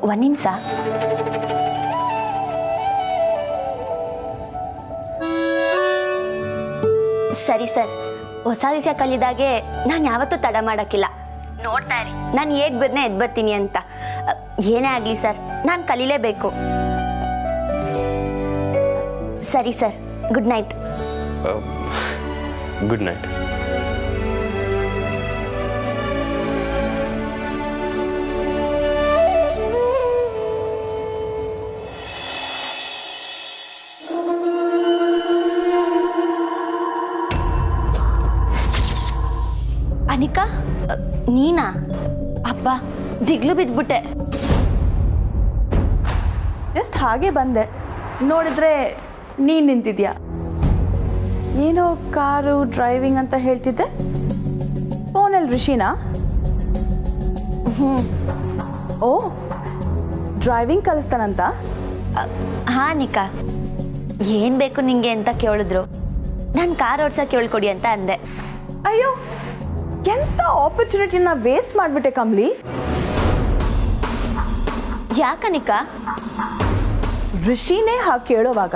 ಒಂದು ನಿಮಿಷ. ಸರಿ ಸರ್, ಹೊಸ ವಿಷಯ ಕಲಿದಾಗೆ ನಾನು ಯಾವತ್ತೂ ತಡ ಮಾಡೋಕ್ಕಿಲ್ಲ. ನೋಡ್ತಾ ಇರಿ, ನಾನು ಏಟ್ ಬದನೆ ಎದ್ದು ಬರ್ತೀನಿ ಅಂತ. ಏನೇ ಆಗಲಿ ಸರ್, ನಾನು ಕಲೀಲೇಬೇಕು. ಸರಿ sir, good night. Good night. Anika, ನೀನಾ? ಅಪ್ಪ, ದಿಗ್ಲು ಬಿದ್ಬಿಟ್ಟೆ. ಜಸ್ಟ್ ಹಾಗೆ ಬಂದೆ, ನೋಡಿದ್ರೆ ನೀನು ನಿಂತಿದ್ಯಾ. ಏನೋ ಕಾರು ಡ್ರೈವಿಂಗ್ ಅಂತ ಹೇಳ್ತಿದ್ದೆ. ಫೋನಲ್ಲಿ ಋಷಿನಾ? ಓ, ಡ್ರೈವಿಂಗ್ ಕಲಿಸ್ತಾನಂತ? ಹಾಂ ಅನಿಕಾ, ಏನು ಬೇಕು ನಿಂಗೆ ಅಂತ ಕೇಳಿದ್ರು. ನಾನು ಕಾರ್ ಓಡ್ಸೋಕೆ ಹೇಳ್ಕೊಡಿ ಅಂತ ಅಂದೆ. ಅಯ್ಯೋ, ಎಂಥ ಆಪರ್ಚುನಿಟಿನ ವೇಸ್ಟ್ ಮಾಡಿಬಿಟ್ಟೆ ಕಮ್ಲಿ. ಯಾಕನಿಕಾ? ಋಷಿನೇ ಹಾಗೆ ಕೇಳೋವಾಗ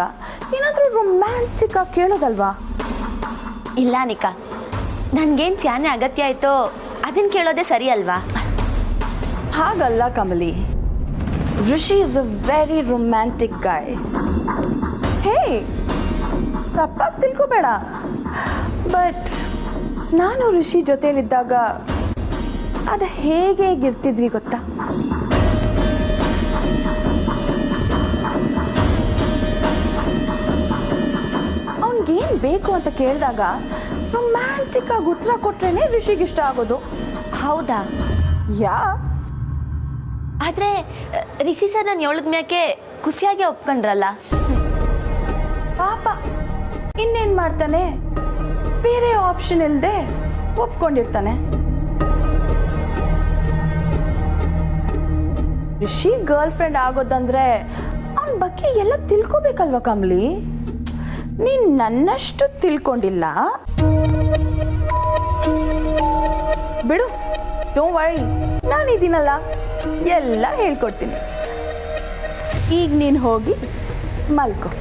ಏನಾದರೂ ರೊಮ್ಯಾಂಟಿಕ್ ಆಗಿ ಕೇಳೋದಲ್ವಾ? ಇಲ್ಲ ಅನಿಕಾ, ನನಗೇನು ಚಾನೆ ಅಗತ್ಯ ಆಯಿತೋ ಅದನ್ನು ಕೇಳೋದೇ ಸರಿ ಅಲ್ವಾ? ಹಾಗಲ್ಲ ಕಮಲಿ, ಋಷಿ ಇಸ್ ಅ ವೆರಿ ರೊಮ್ಯಾಂಟಿಕ್ ಗಾಯ್. ಹೇ, ತಪ್ಪಾಗಿ ತಿಳ್ಕೊಬೇಡ. ಬಟ್ ನಾನು ಋಷಿ ಜೊತೆಯಲ್ಲಿದ್ದಾಗ ಅದು ಹೇಗಿರ್ತಿದ್ವಿ ಗೊತ್ತಾ? ಅವನಿಗೇನು ಬೇಕು ಅಂತ ಕೇಳಿದಾಗ ರೊಮ್ಯಾಂಟಿಕ್ ಆಗಿ ಉತ್ತರ ಕೊಟ್ರೇನೆ ಋಷಿಗೆ ಇಷ್ಟ ಆಗೋದು. ಹೌದಾ? ಯಾ. ಆದರೆ ರಿಷಿ ಸರ್ ನಾನು ಹೇಳಿದ ಮ್ಯಾಕೆ ಖುಷಿಯಾಗಿ ಒಪ್ಕೊಂಡ್ರಲ್ಲ. ಪಾಪ, ಇನ್ನೇನು ಮಾಡ್ತಾನೆ? ಬೇರೆ ಆಪ್ಷನ್ ಇಲ್ಲದೆ ಒಪ್ಕೊಂಡಿರ್ತಾನೆ. ಋಷಿ ಗರ್ಲ್ ಫ್ರೆಂಡ್ ಆಗೋದಂದ್ರೆ ಅವನ ಬಗ್ಗೆ ಎಲ್ಲ ತಿಳ್ಕೊಬೇಕಲ್ವ ಕಮ್ಲಿ? ನೀನ್ ನನ್ನಷ್ಟು ತಿಳ್ಕೊಂಡಿಲ್ಲ ಬಿಡು. ಡೋಂಟ್ ವರಿ, ನಾನಿದ್ದೀನಲ್ಲ, ಎಲ್ಲ ಹೇಳ್ಕೊಡ್ತೀನಿ. ಈಗ ನೀನು ಹೋಗಿ ಮಲ್ಕೋ.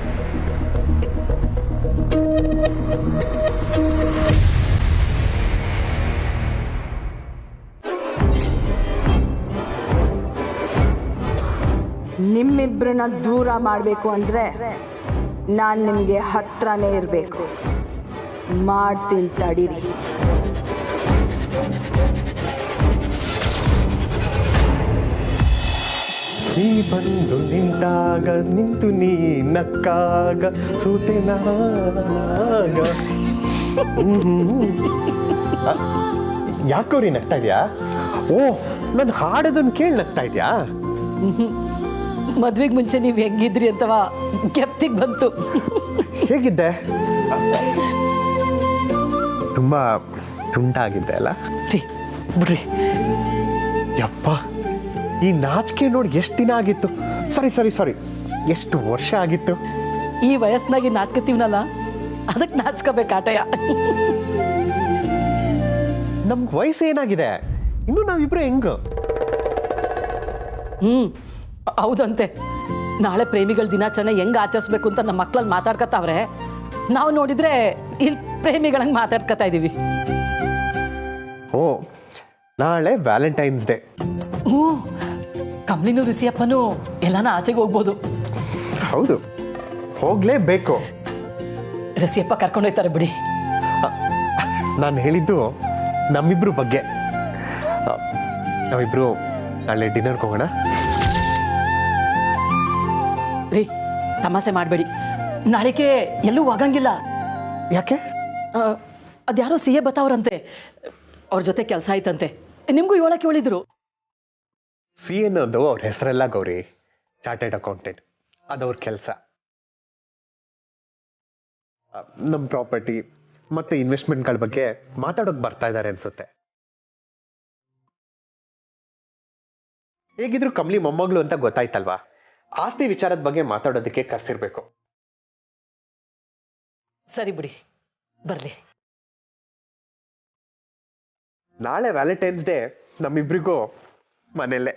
ನಿಮ್ಮಿಬ್ಬರನ್ನ ದೂರ ಮಾಡಬೇಕು ಅಂದರೆ ನಾನು ನಿಮಗೆ ಹತ್ರನೇ ಇರಬೇಕು. ಮಾಡ್ತೀನಿ ತಡೀರಿ. ನೀ ಬಂದು ನಿಂತಾಗ ನಿಂತು ನೀ ನಕ್ಕಾಗ ಸೂತೆ ನಾಗ. ಯಾಕೋರಿ ನಗ್ತಾ ಇದೆಯಾ? ಓ, ನಾನು ಹಾಡೋದನ್ನು ಕೇಳಿ ನಗ್ತಾ ಇದೆಯಾ? ಮದ್ವೆಗೆ ಮುಂಚೆ ನೀವು ಹೆಂಗಿದ್ರಿ ಅಂತವಾ ಕೆಪ್ತಿಗೆ ಬಂತು. ಹೇಗಿದ್ದೆ? ತುಂಬಾ ತುಂಟಾಗಿದ್ದೆ ಅಲ್ಲ? ಬಿಡ್ರಿ ಯಪ್ಪ, ಈ ನಾಚಿಕೆ ನೋಡಿ ಎಷ್ಟು ದಿನ ಆಗಿತ್ತು. ಸಾರಿ, ಎಷ್ಟು ವರ್ಷ ಆಗಿತ್ತು. ಈ ವಯಸ್ಸಿನಾಗಿ ನಾಚ್ಕತೀವನಲ್ಲ, ಅದಕ್ಕೆ ನಾಚ್ಕೋಬೇಕಾಟಯ. ನಮ್ಗೆ ವಯಸ್ಸು ಏನಾಗಿದೆ? ಇನ್ನು ನಾವಿಬ್ರು ಹೆಂಗ? ಹೌದಂತೆ. ನಾಳೆ ಪ್ರೇಮಿಗಳ ದಿನಾಚರಣೆ ಹೆಂಗೆ ಆಚರಿಸ್ಬೇಕು ಅಂತ ನಮ್ಮ ಮಕ್ಕಳಲ್ಲಿ ಮಾತಾಡ್ಕತಾವ್ರೆ. ನಾವು ನೋಡಿದ್ರೆ ಇಲ್ಲಿ ಪ್ರೇಮಿಗಳಂಗೆ ಮಾತಾಡ್ಕತಾ ಇದ್ದೀವಿ. ಓ, ನಾಳೆ ವ್ಯಾಲೆಂಟೈನ್ಸ್ ಡೇ. ಕಮ್ಲಿನೂ ರಿಸಿಯಪ್ಪನೂ ಎಲ್ಲಾನ ಆಚೆಗೆ ಹೋಗ್ಬೋದು. ಹೌದು, ಹೋಗ್ಲೇಬೇಕು. ರಸಿಯಪ್ಪ ಕರ್ಕೊಂಡೋಯ್ತಾರೆ ಬಿಡಿ. ನಾನು ಹೇಳಿದ್ದು ನಮ್ಮಿಬ್ರು ಬಗ್ಗೆ. ನಾವಿಬ್ರು ನಾಳೆ ಡಿನ್ನರ್ಗೆ ಹೋಗೋಣ. ರೀ, ತಮಾಷೆ ಮಾಡಬೇಡಿ. ನಾಳೆಗೆ ಎಲ್ಲೂ ಹೋಗಂಗಿಲ್ಲ. ಯಾಕೆ? ಅದ್ಯಾರೋ CA ಬತ್ತಾವ್ರಂತೆ, ಅವ್ರ ಜೊತೆ ಕೆಲಸ ಆಯ್ತಂತೆ. ನಿಮಗೂ ಹೇಳಕ್ಕೆ ಹೇಳಿದ್ರು. CA ಅನ್ನೋದು ಅವ್ರ ಹೆಸರೆಲ್ಲ ಗೌರಿ, ಚಾರ್ಟೆಡ್ ಅಕೌಂಟೆಂಟ್. ಅದವ್ರ ಕೆಲಸ. ನಮ್ಮ ಪ್ರಾಪರ್ಟಿ ಮತ್ತೆ ಇನ್ವೆಸ್ಟ್ಮೆಂಟ್ಗಳ ಬಗ್ಗೆ ಮಾತಾಡೋಕೆ ಬರ್ತಾ ಇದ್ದಾರೆ ಅನ್ಸುತ್ತೆ. ಹೇಗಿದ್ರು ಕಮ್ಲಿ ಮೊಮ್ಮಗಳು ಅಂತ ಗೊತ್ತಾಯ್ತಲ್ವಾ? ಆಸ್ತಿ ವಿಚಾರದ ಬಗ್ಗೆ ಮಾತಾಡೋದಕ್ಕೆ ಕರ್ಸಿರ್ಬೇಕು. ಸರಿ ಬಿಡಿ, ಬರ್ಲಿ. ನಾಳೆ ವ್ಯಾಲೆಂಟೈನ್ಸ್ ಡೇ ನಮ್ಮಿಬ್ರಿಗೂ ಮನೆಯಲ್ಲೇ.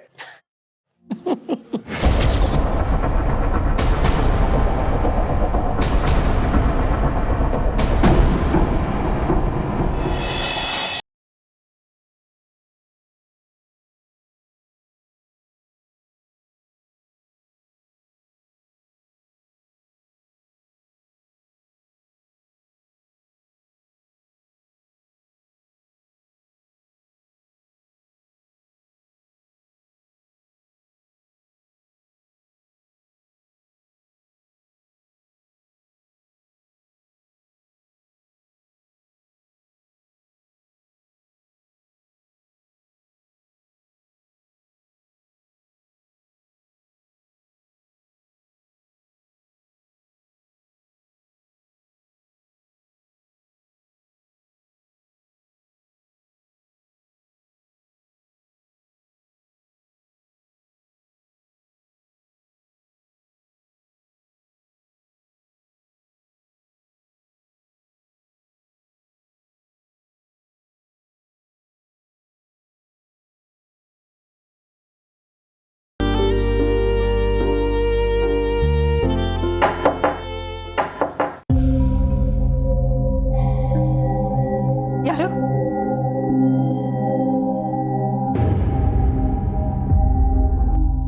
ಯಾರು?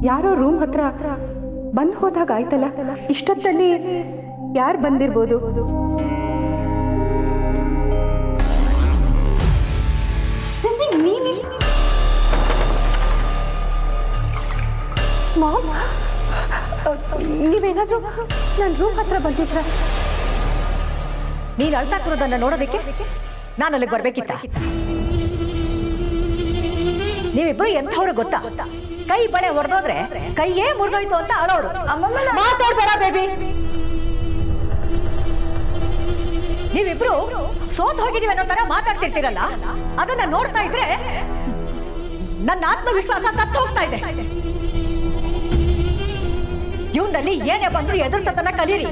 ಯಾರೋ ರೂಮ್ ಹತ್ರ ಬಂದು ಹೋದಾಗ ಆಯ್ತಲ್ಲ, ಇಷ್ಟೊತ್ತಲ್ಲಿ ಯಾರು ಬಂದಿರ್ಬೋದು? ಮಾಮ್, ನೀವೇನಾದ್ರೂ ನನ್ನ ರೂಮ್ ಹತ್ರ ಬಂದಿದ್ರ? ನೀನು ಅಳ್ತಾ ಕೂರೋದನ್ನ ನೋಡೋದಕ್ಕೆ ನಾನು ಅಲ್ಲಿಗೆ ಬರ್ಬೇಕಿತ್ತ? ನೀವಿಬ್ರು ಎಂಥವ್ರು ಗೊತ್ತಾ? ಕೈ ಬಳೆ ಹೊಡೆದೋದ್ರೆ ಕೈಯೇ ಮುರಿದೋಯ್ತು ಅಂತ ಅಳೋರು. ಮಾತಾಡ್ಬೇಡ ಬೇಬಿ. ನೀವಿಬ್ರು ಸೋತ್ ಹೋಗಿದೀವಿ ಅನ್ನೋ ತರ ಮಾತಾಡ್ತಿರ್ತೀರಲ್ಲ, ಅದನ್ನ ನೋಡ್ತಾ ಇದ್ರೆ ನನ್ನ ಆತ್ಮವಿಶ್ವಾಸ ತತ್ತು ಹೋಗ್ತಾ ಇದೆ. ಜೀವನದಲ್ಲಿ ಏನೇ ಬಂದ್ರು ಎದುರ್ಸತನ ಕಲೀರಿ.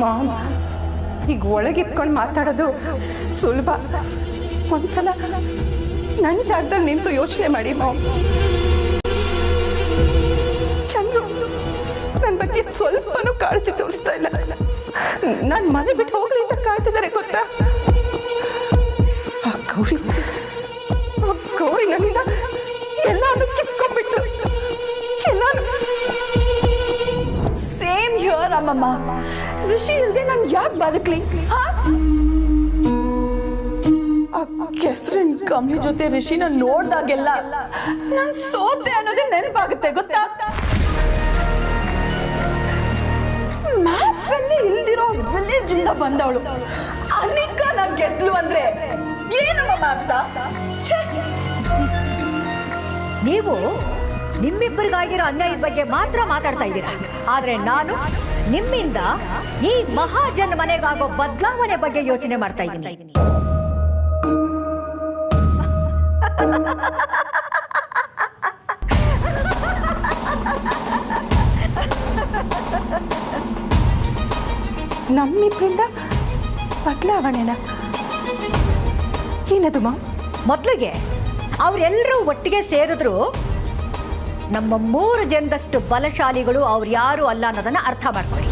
ಮಾಮ್, ಈಗ ಒಳಗಿತ್ಕೊಂಡು ಮಾತಾಡೋದು ಸುಲಭ. ಒಂದ್ಸಲ ನನ್ನ ಜಾಗದಲ್ಲಿ ನಿಂತು ಯೋಚನೆ ಮಾಡಿ ಮಾಮ್. ಚಂದ್ರು ನನ್ನ ಬಗ್ಗೆ ಸ್ವಲ್ಪನೂ ಕಾಳಜಿ ತೋರಿಸ್ತಾ ಇಲ್ಲ. ನಾನು ಮನೆ ಬಿಟ್ಟು ಹೋಗ್ಲಿ ಅಂತ ಕಾಯ್ತಿದ್ದಾರೆ ಗೊತ್ತಾ? ಆ ಗೌರಿ ನನ್ನಿಂದ ಎಲ್ಲಾನು ಕಿತ್ಕೊಂಡ್ಬಿಟ್ಲು. ಎಲ್ಲಾನು. ಸೇಮ್ ಹಿಯರ್ ಅಮ್ಮಮ್ಮ. ಋಷಿ ಇಲ್ದೆ ನಾನು ಯಾಕೆ ಬದುಕ್ಲಿ? ಕೆಸರಿನ ಕಮ್ಮಿ ಜೊತೆ ಋಷಿನ ನೋಡ್ದಾಗೆಲ್ಲ ನಾನು ಸೋತೆ ಅನ್ನೋದೇ ನೆನಪಾಗುತ್ತೆ ಗೊತ್ತಾ? ಮ್ಯಾಪ್ ಅಲ್ಲಿ ಇಲ್ದಿರೋ ವಿಲೇಜ್ ಇಂದ ಬಂದವಳು ಅನಿಕ ನಾ ಗೆದ್ಲು ಅಂದ್ರೆ ಏನಮ್ಮ ಅರ್ಥ? ನೀವು ನಿಮ್ಮಿಬ್ಬರಿಗಾಗಿರೋ ಅನ್ಯಾಯದ ಬಗ್ಗೆ ಮಾತ್ರ ಮಾತಾಡ್ತಾ ಇದ್ದೀರಾ, ಆದ್ರೆ ನಾನು ನಿಮ್ಮಿಂದ ಈ ಮಹಾಜನ್ ಮನೆಗಾಗೋ ಬದಲಾವಣೆ ಬಗ್ಗೆ ಯೋಚನೆ ಮಾಡ್ತಾ ಇದ್ದೀನಿ. ನಮ್ಮಿಬ್ರಿಂದ ಬದಲಾವಣೆನ? ಏನದು ಮಾಮ್? ಮೊದಲಿಗೆ ಅವರೆಲ್ಲರೂ ಒಟ್ಟಿಗೆ ಸೇರಿದ್ರು ನಮ್ಮ 3 ಜನದಷ್ಟು ಬಲಶಾಲಿಗಳು ಅವ್ರು ಯಾರು ಅಲ್ಲ ಅನ್ನೋದನ್ನ ಅರ್ಥ ಮಾಡ್ಕೊಳ್ಳಿ.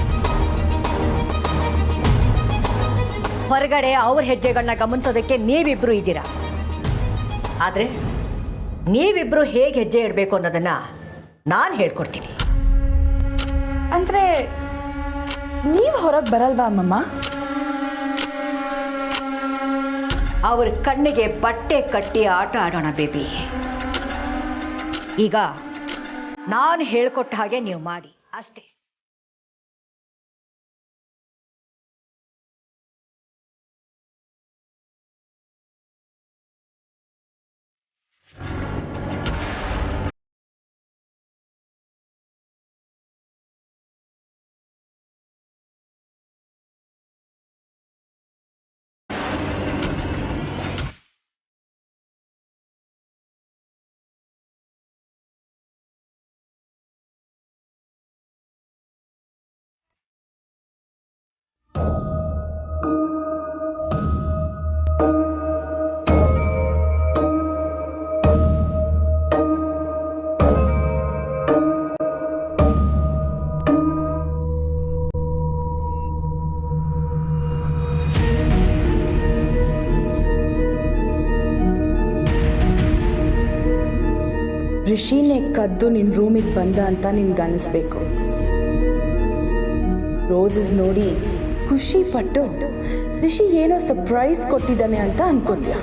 ಹೊರಗಡೆ ಅವ್ರ ಹೆಜ್ಜೆಗಳನ್ನ ಗಮನಿಸೋದಕ್ಕೆ ನೀವಿಬ್ರು ಇದ್ದೀರಾ, ಆದ್ರೆ ನೀವಿಬ್ರು ಹೇಗೆ ಹೆಜ್ಜೆ ಇಡಬೇಕು ಅನ್ನೋದನ್ನ ನಾನು ಹೇಳ್ಕೊಡ್ತೀನಿ. ಅಂದ್ರೆ ನೀವು ಹೊರಗೆ ಬರಲ್ವಾ ಅಮ್ಮಮ್ಮ? ಅವ್ರ ಕಣ್ಣಿಗೆ ಬಟ್ಟೆ ಕಟ್ಟಿ ಆಟ ಆಡೋಣ ಬೇಬಿ. ಈಗ ನಾನು ಹೇಳ್ಕೊಟ್ಟ ಹಾಗೆ ನೀವು ಮಾಡಿ ಅಷ್ಟೇ. ರಿಷಿನೇ ಕದ್ದು ನಿನ್ನ ರೂಮಿಗೆ ಬಂದ ಅಂತ ನಿನ್ಗೆ ಅನಿಸ್ಬೇಕು. ರೋಸಸ್ ನೋಡಿ ಖುಷಿ ಪಟ್ಟು ರಿಷಿ ಏನೋ ಸರ್ಪ್ರೈಸ್ ಕೊಟ್ಟಿದ್ದಾನೆ ಅಂತ ಅನ್ಕೋತೀಯ.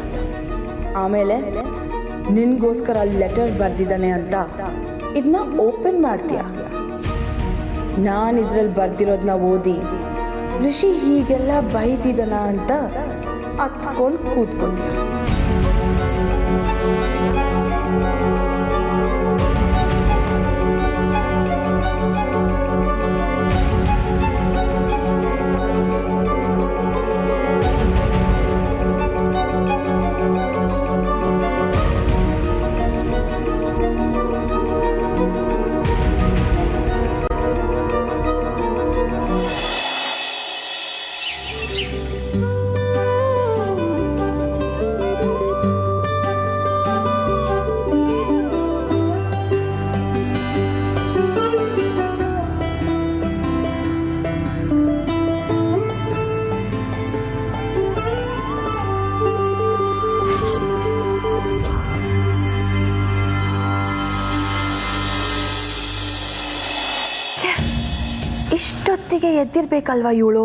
ಆಮೇಲೆ ನಿನ್ಗೋಸ್ಕರ ಲೆಟರ್ ಬರೆದಿದ್ದಾನೆ ಅಂತ ಇದನ್ನ ಓಪನ್ ಮಾಡ್ತೀಯ. ನಾನು ಇದ್ರಲ್ಲಿ ಬರ್ದಿರೋದನ್ನ ಓದಿ ರಿಷಿ ಹೀಗೆಲ್ಲ ಬೈದಿದ್ದಾನ ಅಂತ ಹತ್ಕೊಂಡು ಕೂತ್ಕೋತೀಯ. ಇಷ್ಟೊತ್ತಿಗೆ ಎದ್ದಿರ್ಬೇಕಲ್ವಾ ಇವಳು?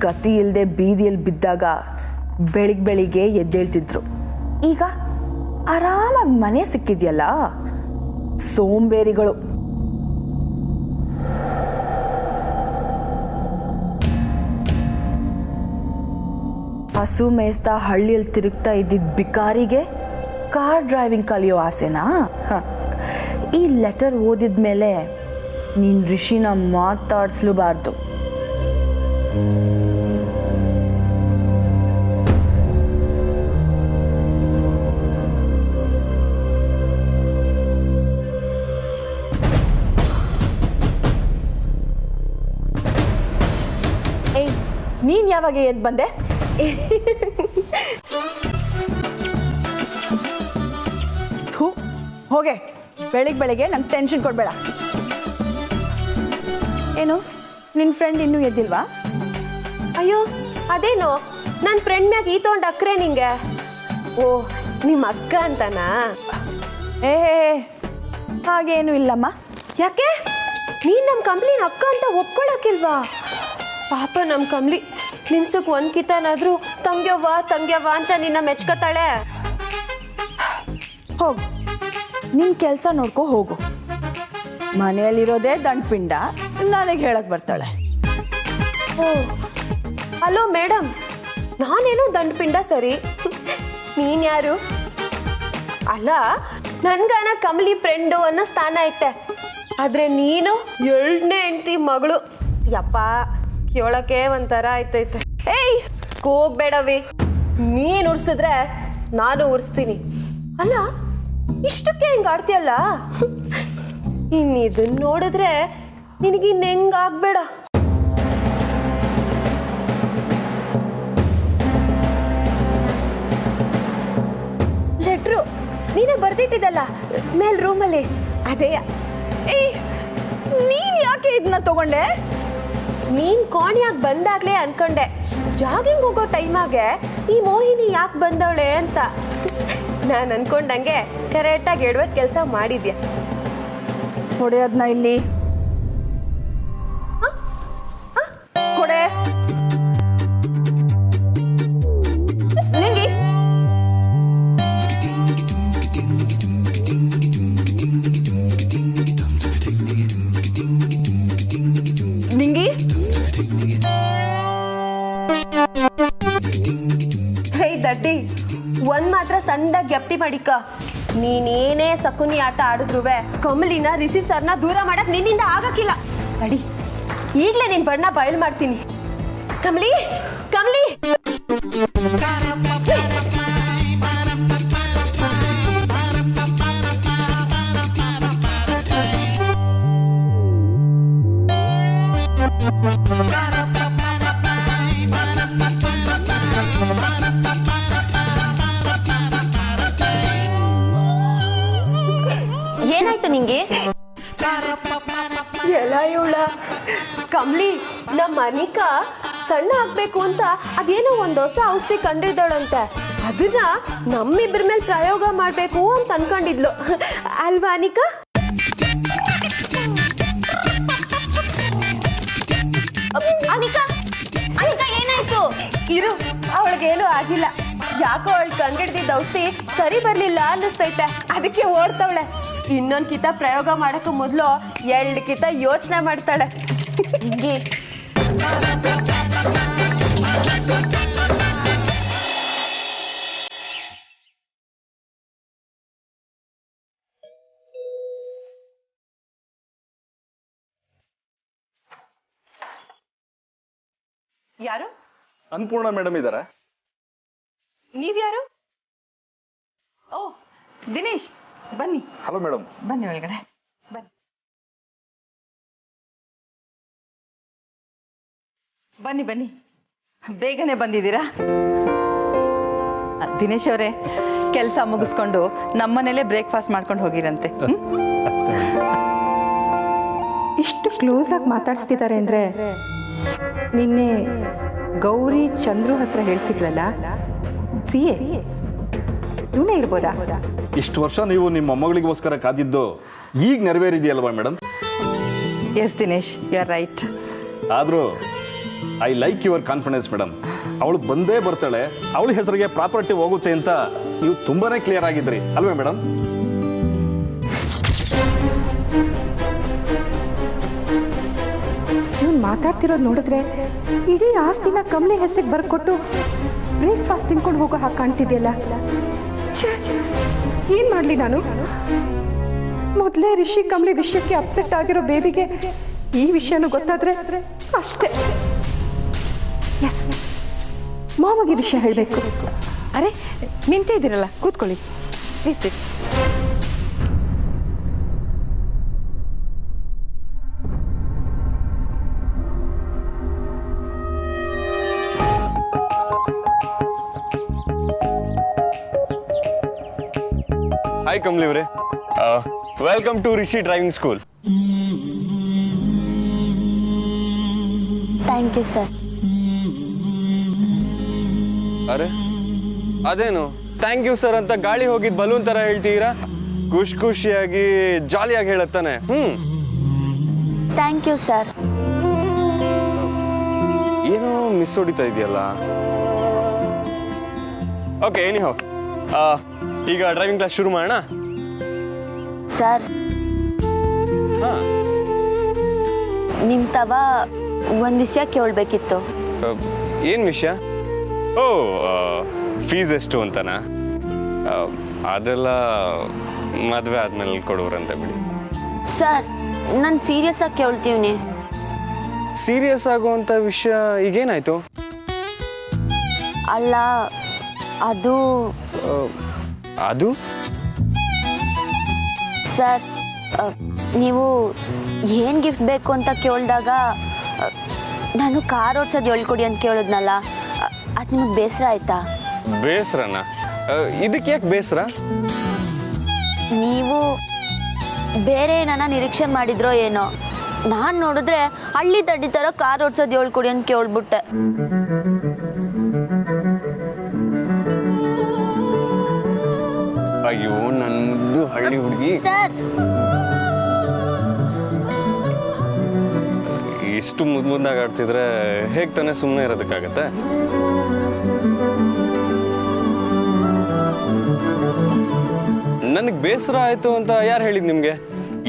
ಗತಿ ಇಲ್ಲದೆ ಬೀದಿಯಲ್ಲಿ ಬಿದ್ದಾಗ ಬೆಳಿಗ್ಗೆ ಎದ್ದೇಳ್ತಿದ್ರು. ಈಗ ಆರಾಮಾಗಿ ಮನೆ ಸಿಕ್ಕಿದ್ಯಲ್ಲ, ಸೋಂಬೇರಿಗಳು. ಹಸು ಮೇಯಿಸ್ತಾ ಹಳ್ಳಿಯಲ್ಲಿ ತಿರುಗ್ತಾ ಇದ್ದಿದ್ದ ಬಿಕಾರಿಗೆ ಕಾರ್ ಡ್ರೈವಿಂಗ್ ಕಲಿಯೋ ಆಸೆನಾ? ಈ ಲೆಟರ್ ಓದಿದ ಮೇಲೆ ನೀನು ರಿಷಿನ ಮಾತಾಡಿಸ್ಲೂಬಾರ್ದು. ಏಯ್, ನೀನ್ ಯಾವಾಗ ಎದ್ದು ಬಂದೆ? ಹೋಗೆ, ಬೆಳಿಗ್ಗೆ ನಂಗೆ ಟೆನ್ಷನ್ ಕೊಡಬೇಡ. ಏನು, ನಿನ್ನ ಫ್ರೆಂಡ್ ಇನ್ನೂ ಎದ್ದಿಲ್ವಾ? ಅಯ್ಯೋ ಅದೇನು, ನನ್ನ ಫ್ರೆಂಡ್ ಮ್ಯಾಗ ಈ ತೊಗೊಂಡು ಅಕ್ರೆ ನಿಂಗೆ. ಓ, ನಿಮ್ಮ ಅಕ್ಕ ಅಂತನಾ? ಏ ಹಾಗೇನು ಇಲ್ಲಮ್ಮ. ಯಾಕೆ ನೀನು ನಮ್ಮ ಕಂಪ್ನಿನ ಅಕ್ಕ ಅಂತ ಒಪ್ಕೊಳಕ್ಕಿಲ್ವಾ? ಪಾಪ ನಮ್ಮ ಕಂಪ್ನಿ ನಿಮ್ಸಕ್ಕೆ ಒಂದು ಕಿತನಾದ್ರೂ ತಂಗ್ಯವ್ವ ಅಂತ ನಿನ್ನ ಮೆಚ್ಕೋತಾಳೆ. ಹೋಗು, ನಿನ್ನ ಕೆಲಸ ನೋಡ್ಕೊ ಹೋಗು. ಮನೆಯಲ್ಲಿರೋದೇ ದಂಡಪಿಂಡ, ನನಗೆ ಹೇಳಕ್ ಬರ್ತಾಳೆ. ಓ ಹಲೋ ಮೇಡಮ್, ನಾನೇನೋ ದಂಡಪಿಂಡ ಸರಿ, ನೀನು ಯಾರು? ಅಲ್ಲ, ನನ್ಗಾನ ಕಮಲಿ ಫ್ರೆಂಡು ಅನ್ನೋ ಸ್ಥಾನ ಐತೆ, ಆದರೆ ನೀನು 2ನೇ ಹೆಂಡ್ತಿ ಮಗಳು. ಯಪ್ಪ, ಕೇಳೋಕೆ ಒಂಥರ ಆಯ್ತೈತೆ. ಏಯ್ ಹೋಗ್ಬೇಡವಿ, ನೀನು ಉರ್ಸಿದ್ರೆ ನಾನು ಉರ್ಸ್ತೀನಿ. ಅಲ್ಲ, ಇಷ್ಟಕ್ಕೆ ಹಿಂಗೆ ಆಡ್ತೀಯಲ್ಲ, ಇನ್ನಿದನ್ನ ನೋಡಿದ್ರೆ ನಿನಗಿನ್ನ ಹೆಂಗಾಗ್ಬೇಡ. ಲೆಟ್ರು ನೀನೇ ಬರ್ದಿಟ್ಟಿದ್ದಲ್ಲ ಮೇಲ್ ರೂಮಲ್ಲಿ, ಅದೇ. ಏಯ್, ನೀನ್ ಯಾಕೆ ಇದನ್ನ ತಗೊಂಡೆ? ನೀನ್ ಕೋಣಿಯಾಗಿ ಬಂದಾಗ್ಲೇ ಅನ್ಕೊಂಡೆ ಜಾಗಿಂಗ್ ಹೋಗೋ ಟೈಮಾಗೆ ಈ ಮೋಹಿನಿ ಯಾಕೆ ಬಂದವಳೆ ಅಂತ. ನಾನು ಅನ್ಕೊಂಡಂಗೆ ಕರೆಕ್ಟಾಗಿ ಎಡವಟ್ ಕೆಲಸ ಮಾಡಿದ್ಯಾ. ಹೊಡೆಯೋದ್ನ ಇಲ್ಲಿ ಕೊಡೆ. ನಿಂಗಿ ನಿಂಗಿ ಹೇ ದಡ್ಡಿ, ಒಂದ್ ಮಾತ್ರ ಸಣ್ಣದಾಗಿ ಜ್ಞಪ್ತಿ ಮಾಡಿಕ. ನೀನೇನೇ ಸಕುನಿ ಆಟ ಆಡಿದ್ರು ಕಮಲಿನ ರಿಷಿ ಸರ್ನ ದೂರ ಮಾಡಕ್ ನಿನ್ನಿಂದ ಆಗಕ್ಕಿಲ್ಲ. ನಡಿ, ಈಗಲೇ ನಿನ್ ಬಣ್ಣ ಬಯಲು ಮಾಡ್ತೀನಿ. ಕಮಲಿ, ಕಮಲಿ, ಏನಾಯ್ತು ನಿಂಗೆ? ಎಲ್ಲ ಇವಳ ಕಮಲಿ, ನಮ್ಮ ಅನಿಕಾ ಸಣ್ಣ ಆಗ್ಬೇಕು ಅಂತ ಅದೇನೋ ಒಂದು ಹೊಸ ಔಷಧಿ ಕಂಡಿದ್ದಾಳಂತೆ. ಅದನ್ನ ನಮ್ಮಿಬ್ಬರ ಮೇಲೆ ಪ್ರಯೋಗ ಮಾಡ್ಬೇಕು ಅಂತ ಅನ್ಕೊಂಡಿದ್ಲು ಅಲ್ವಾ ಅನಿಕಾ? ಅನಿಕಾ ಅನಿಕಾ ಏನಾಯ್ತು? ಇರು, ಅವಳಿಗೇನು ಆಗಿಲ್ಲ. ಯಾಕೋ ಅವಳು ಕಂಡಿಡ್ದಿದ್ದ ಔಷಧಿ ಸರಿ ಬರ್ಲಿಲ್ಲ ಅನ್ನಿಸ್ತೈತೆ, ಅದಕ್ಕೆ ಓಡ್ತಾವಳೆ. ಇನ್ನೊಂದ್ ಕಿತ ಪ್ರಯೋಗ ಮಾಡಕ್ಕೂ ಮೊದಲು 2 ಕಿತ ಯೋಚನೆ ಮಾಡ್ತಾಳೆ. ಹಿಂಗೆ ಯಾರು? ಅನ್ನಪೂರ್ಣ ಮೇಡಮ್ ಇದ್ದಾರೆ. ನೀವ್ಯಾರು? ಓ ದಿನೇಶ್, ಬನ್ನಿ. Hello madam. ಬನ್ನಿ ಒಳಗಡೆ ಬನ್ನಿ. ಬನ್ನಿ ಬನ್ನಿ, ಬೇಗನೆ ಬಂದಿದ್ದೀರಾ? ದಿನೇಶ್ ಅವರೇ, ಕೆಲಸ ಮುಗಿಸ್ಕೊಂಡು ನಮ್ಮನೇಲೆ ಬ್ರೇಕ್ಫಾಸ್ಟ್ ಮಾಡ್ಕೊಂಡು ಹೋಗಿರಂತೆ. ಇಷ್ಟು ಕ್ಲೋಸ್ ಆಗಿ ಮಾತಾಡ್ಸ್ತಿದ್ದಾರೆ ಅಂದ್ರೆ ನಿನ್ನೆ ಗೌರಿ ಚಂದ್ರು ಹತ್ರ ಹೇಳ್ತಿದ್ರಲ್ಲ, CA ಇವನೇ ಇರ್ಬೋದಾ? ಇಷ್ಟು ವರ್ಷ ನೀವು ನಿಮ್ಮ ಮೊಮ್ಮಗಳಿಗೋಸ್ಕರ ಕಾದಿದ್ದು ಈಗ ನೆರವೇರಿದೆಯಲ್ವಾ madam? Yes Dinesh, you are right. ಆದರೂ I like your confidence madam. ಅವಳು ಬಂದೇ ಬರ್ತಾಳೆ, ಅವಳ ಹೆಸರಿಗೆ ಪ್ರಾಪರ್ಟಿ ಹೋಗುತ್ತೆ ಅಂತ ನೀವು ತುಂಬಾನೇ ಕ್ಲಿಯರ್ ಆಗಿದ್ರಿ ಅಲ್ವೇ ಮೇಡಮ್? ಇವನು ಮಾತಾಡ್ತಿರೋದು ನೋಡಿದ್ರೆ ಇಡೀ ಆಸ್ತಿನ ಕಮಲಿ ಹೆಸರಿಗೆ ಬರ್ಕೊಟ್ಟು ಬ್ರೇಕ್ಫಾಸ್ಟ್ ತಿನ್ಕೊಂಡು ಹೋಗೋ ಹಾಗೆ ಕಾಣ್ತಿದ್ಯಲ್ಲ. ಏನ್ ಮಾಡ್ಲಿ ನಾನು? ಮೊದಲೇ ರಿಷಿ ಕಮಲಿ ವಿಷಯಕ್ಕೆ ಅಪ್ಸೆಟ್ ಆಗಿರೋ ಬೇಬಿಗೆ ಈ ವಿಷಯನೂ ಗೊತ್ತಾದ್ರೆ ಅಷ್ಟೇ. ಎಸ್, ಮಾಮಗೆ ವಿಷಯ ಹೇಳಬೇಕು. ಅರೆ, ನಿಂತೇ ಇದ್ದೀರಲ್ಲ, ಕೂತ್ಕೊಳ್ಳಿ ಪ್ಲೀಸ್. ಹಾಯ್ ಕಮಲಿ ಅವರೇ, welcome to Rishi driving school. Thank you sir. ಅರೆ ಅದೇನು ಥ್ಯಾಂಕ್ ಯು ಸರ್ ಅಂತ ಗಾಳಿ ಹೋಗಿದ್ ಬಲೂನ್ ತರ ಹೇಳ್ತೀರಾ? ಖುಷಿಯಾಗಿ ಜಾಲಿಯಾಗಿ ಹೇಳತ್ತಾನೆ. Thank you sir. ಏನೋ ಮಿಸ್ ಹೊಡಿತಾ ಇದೆಯಲ್ಲ. ಓಕೆ, ಎನಿಹೌ ಈಗ ಡ್ರೈವಿಂಗ್ ಕ್ಲಾಸ್ ಶುರು ಮಾಡೋಣ. ಸರ್, ನಿಮ್ಮ ತವ ಒಂದು ವಿಷಯ ಕೇಳಬೇಕಿತ್ತು. ಏನು ವಿಷಯ? ಓ, ಫೀಸ್ ಎಷ್ಟು ಅಂತನಾ? ಅದೆಲ್ಲ ಮದುವೆ ಆದ್ಮೇಲೆ ಕೊಡೋರಂತೆ ಬಿಡಿ. ಸರ್, ನಾನು ಸೀರಿಯಸ್ ಆಗಿ ಕೇಳ್ತೀವಿ. ಸೀರಿಯಸ್ ಆಗುವಂಥ ವಿಷಯ ಈಗೇನಾಯ್ತು? ಅಲ್ಲ, ಅದು ಸರ್, ನೀವು ಏನು ಗಿಫ್ಟ್ ಬೇಕು ಅಂತ ಕೇಳಿದಾಗ ನಾನು ಕಾರ್ ಓಡಿಸೋದು ಹೇಳ್ಕೊಡಿ ಅಂತ ಕೇಳಿದ್ನಲ್ಲ, ಅದು ನಿಮಗೆ ಬೇಸರ ಆಯ್ತಾ? ಬೇಸರನಾ? ಇದಕ್ಕೆ ಯಾಕೆ ಬೇಸರ? ನೀವು ಬೇರೆ ಏನಾನ ನಿರೀಕ್ಷೆ ಮಾಡಿದ್ರೋ ಏನೋ. ನಾನು ನೋಡಿದ್ರೆ ಹಳ್ಳಿ ದಡ್ಡಿ ಥರ ಕಾರ್ ಓಡಿಸೋದು ಹೇಳ್ಕೊಡಿ ಅಂತ ಕೇಳ್ಬಿಟ್ಟೆ. ಅಯ್ಯೋ, ನನ್ನ ಮುದ್ದು ಹಳ್ಳಿ ಹುಡುಗಿ. ಸರ್, ಇಷ್ಟು ಮುದ್ದಾಗಿ ಆಡ್ತಿದ್ರೆ ಹೇಗೆ ತಾನೇ ಸುಮ್ಮನೆ ಇರೋದಕ್ಕಾಗತ್ತೆ? ನನಗೆ ಬೇಸರ ಆಯ್ತು ಅಂತ ಯಾರು ಹೇಳಿದ್ ನಿಮ್ಗೆ?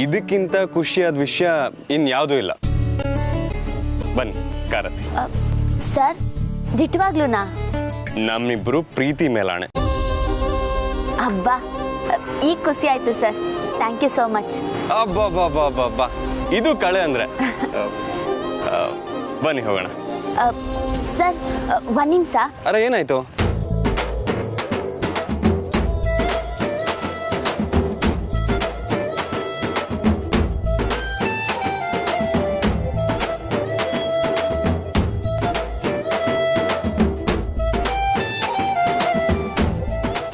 ಇದಕ್ಕಿಂತ ಖುಷಿಯಾದ ವಿಷಯ ಇನ್ಯಾವುದೂ ಇಲ್ಲ. ಬನ್ನಿ ಕಾರತಿ. ಸರ್, ದಿಟ್ಟವಾಗ್ಲೂನಾ? ನಮ್ಮಿಬ್ರು ಪ್ರೀತಿ ಮೇಲಾಣೆ. ಅಬ್ಬಾ, ಈಗ ಖುಷಿ ಆಯ್ತು sir. Thank you so much. ಅಬ್ಬಾ, ಇದು ಕಳೆ ಅಂದ್ರೆ. ಬನ್ನಿ ಹೋಗೋಣ. ಸರ್, ಒಂದು ನಿಮಿಷ. ಅರೆ, ಏನಾಯ್ತು?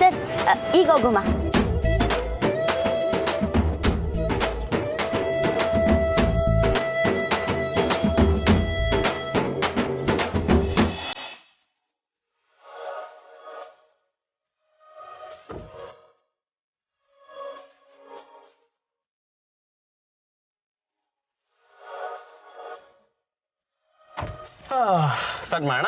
ಸರ್, ಈಗ ಹೋಗುಮ. ಸ್ಟಾರ್ಟ್ ಮಾಡೋಣ.